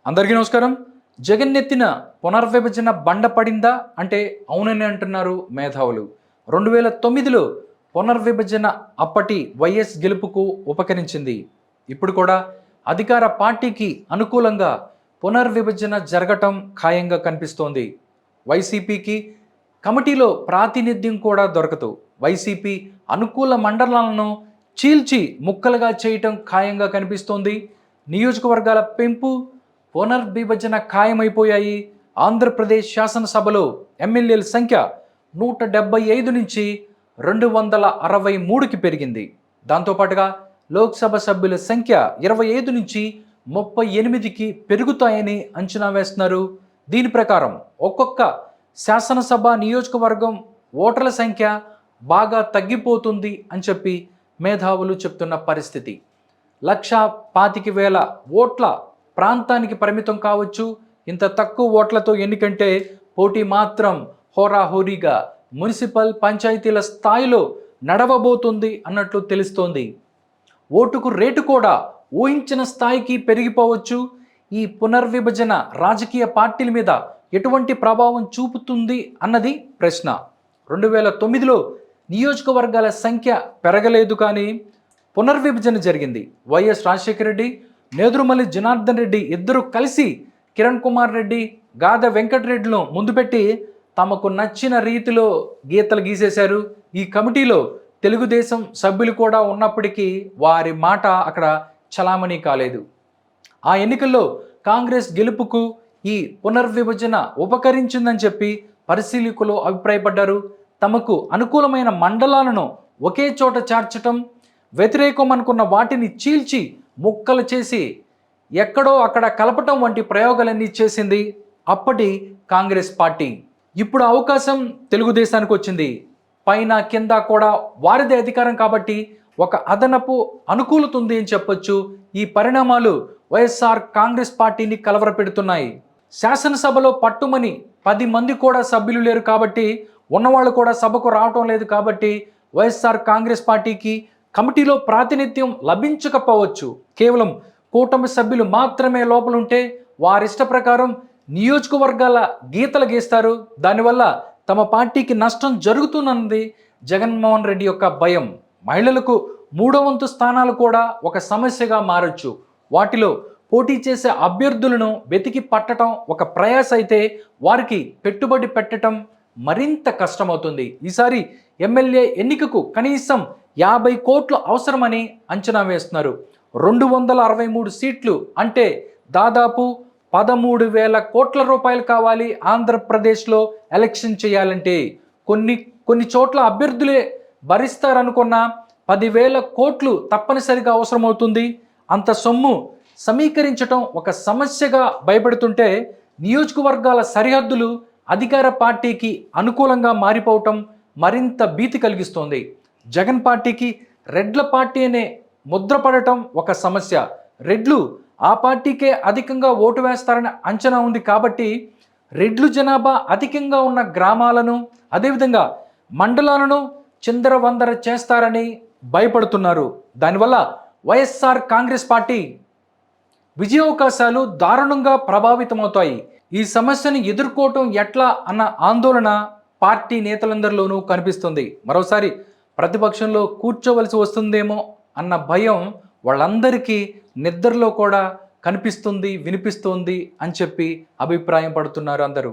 అందరికీ నమస్కారం. జగన్నెత్తిన పునర్విభజన బండ పడిందా అంటే అవునని అంటున్నారు మేధావులు. 2009లో పునర్విభజన అప్పటి వైఎస్ గెలుపుకు ఉపకరించింది. ఇప్పుడు కూడా అధికార పార్టీకి అనుకూలంగా పునర్విభజన జరగటం ఖాయంగా కనిపిస్తోంది. వైసీపీకి కమిటీలో ప్రాతినిధ్యం కూడా దొరకదు. వైసీపీ అనుకూల మండలాలను చీల్చి ముక్కలుగా చేయటం ఖాయంగా కనిపిస్తోంది. నియోజకవర్గాల పెంపు పునర్విభజన ఖాయమైపోయాయి. ఆంధ్రప్రదేశ్ శాసనసభలో ఎమ్మెల్యేల సంఖ్య 175 నుంచి 263కి పెరిగింది. దాంతోపాటుగా లోక్సభ సభ్యుల సంఖ్య 25 నుంచి 38కి పెరుగుతాయని అంచనా వేస్తున్నారు. దీని ప్రకారం ఒక్కొక్క శాసనసభ నియోజకవర్గం ఓటర్ల సంఖ్య బాగా తగ్గిపోతుంది అని చెప్పి మేధావులు చెప్తున్న పరిస్థితి. 1,25,000 ఓట్ల ప్రాంతానికి పరిమితం కావచ్చు. ఇంత తక్కువ ఓట్లతో ఎన్నికంటే పోటీ మాత్రం హోరాహోరీగా మున్సిపల్ పంచాయతీల స్థాయిలో నడవబోతుంది అన్నట్లు తెలుస్తోంది. ఓటుకు రేటు కూడా ఊహించిన స్థాయికి పెరిగిపోవచ్చు. ఈ పునర్విభజన రాజకీయ పార్టీల మీద ఎటువంటి ప్రభావం చూపుతుంది అన్నది ప్రశ్న. 2009లో నియోజకవర్గాల సంఖ్య పెరగలేదు, కానీ పునర్విభజన జరిగింది. వైఎస్ రాజశేఖర రెడ్డి, నేదురుమల్లి జనార్దన్ రెడ్డి ఇద్దరు కలిసి కిరణ్ కుమార్ రెడ్డి, గాద వెంకటరెడ్డిలను ముందు పెట్టి తమకు నచ్చిన రీతిలో గీతలు గీసేశారు. ఈ కమిటీలో తెలుగుదేశం సభ్యులు కూడా ఉన్నప్పటికీ వారి మాట అక్కడ చలామణి కాలేదు. ఆ ఎన్నికల్లో కాంగ్రెస్ గెలుపుకు ఈ పునర్విభజన ఉపకరించిందని చెప్పి పరిశీలకులు అభిప్రాయపడ్డారు. తమకు అనుకూలమైన మండలాలను ఒకే చోట చేర్చటం, వ్యతిరేకం అనుకున్న వాటిని చీల్చి ముక్కలు చేసి ఎక్కడో అక్కడ కలపటం వంటి ప్రయోగాలన్నీ చేసింది అప్పటి కాంగ్రెస్ పార్టీ. ఇప్పుడు అవకాశం తెలుగుదేశానికి వచ్చింది. పైన కింద కూడా వారిదే అధికారం కాబట్టి ఒక అదనపు అనుకూలత ఉంది అని చెప్పొచ్చు. ఈ పరిణామాలు వైఎస్ఆర్ కాంగ్రెస్ పార్టీని కలవరపెడుతున్నాయి. శాసనసభలో పట్టుమని 10 మంది కూడా సభ్యులు లేరు కాబట్టి, ఉన్నవాళ్ళు కూడా సభకు రావటం లేదు కాబట్టి వైఎస్ఆర్ కాంగ్రెస్ పార్టీకి కమిటీలో ప్రాతినిధ్యం లభించకపోవచ్చు. కేవలం కూటమి సభ్యులు మాత్రమే లోపలుంటే వారిష్ట ప్రకారం నియోజకవర్గాల గీతలు గీస్తారు. దానివల్ల తమ పార్టీకి నష్టం జరుగుతున్నది జగన్మోహన్ రెడ్డి యొక్క భయం. మహిళలకు 3వ వంతు స్థానాలు కూడా ఒక సమస్యగా మారచ్చు. వాటిలో పోటీ చేసే అభ్యర్థులను వెతికి పట్టడం ఒక ప్రయాస అయితే, వారికి పెట్టుబడి పెట్టడం మరింత కష్టమవుతుంది. ఈసారి ఎమ్మెల్యే ఎన్నికకు కనీసం 50 కోట్లు అవసరమని అంచనా వేస్తున్నారు. 263 సీట్లు అంటే దాదాపు 13,000 కోట్ల రూపాయలు కావాలి. ఆంధ్రప్రదేశ్లో ఎలక్షన్ చేయాలంటే కొన్ని చోట్ల అభ్యర్థులే భరిస్తారనుకున్న 10,000 కోట్లు తప్పనిసరిగా అవసరమవుతుంది. అంత సొమ్ము సమీకరించటం ఒక సమస్యగా భయపడుతుంటే, నియోజకవర్గాల సరిహద్దులు అధికార పార్టీకి అనుకూలంగా మారిపోవటం మరింత భీతి కలిగిస్తోంది. జగన్ పార్టీకి రెడ్ల పార్టీ అనే ముద్ర పడటం ఒక సమస్య. రెడ్లు ఆ పార్టీకే అధికంగా ఓటు వేస్తారని అంచనా ఉంది కాబట్టి రెడ్లు జనాభా అధికంగా ఉన్న గ్రామాలను, అదేవిధంగా మండలాలను చిందరవందర చేస్తారని భయపడుతున్నారు. దానివల్ల వైఎస్ఆర్ కాంగ్రెస్ పార్టీ విజయావకాశాలు దారుణంగా ప్రభావితమవుతాయి. ఈ సమస్యను ఎదుర్కోవటం ఎట్లా అన్న ఆందోళన పార్టీ నేతలందరిలోనూ కనిపిస్తుంది. మరోసారి ప్రతిపక్షంలో కూర్చోవలసి వస్తుందేమో అన్న భయం వాళ్ళందరికీ నిద్రలో కూడా కనిపిస్తుంది, వినిపిస్తుంది అని చెప్పి అభిప్రాయం పడుతున్నారు అందరూ.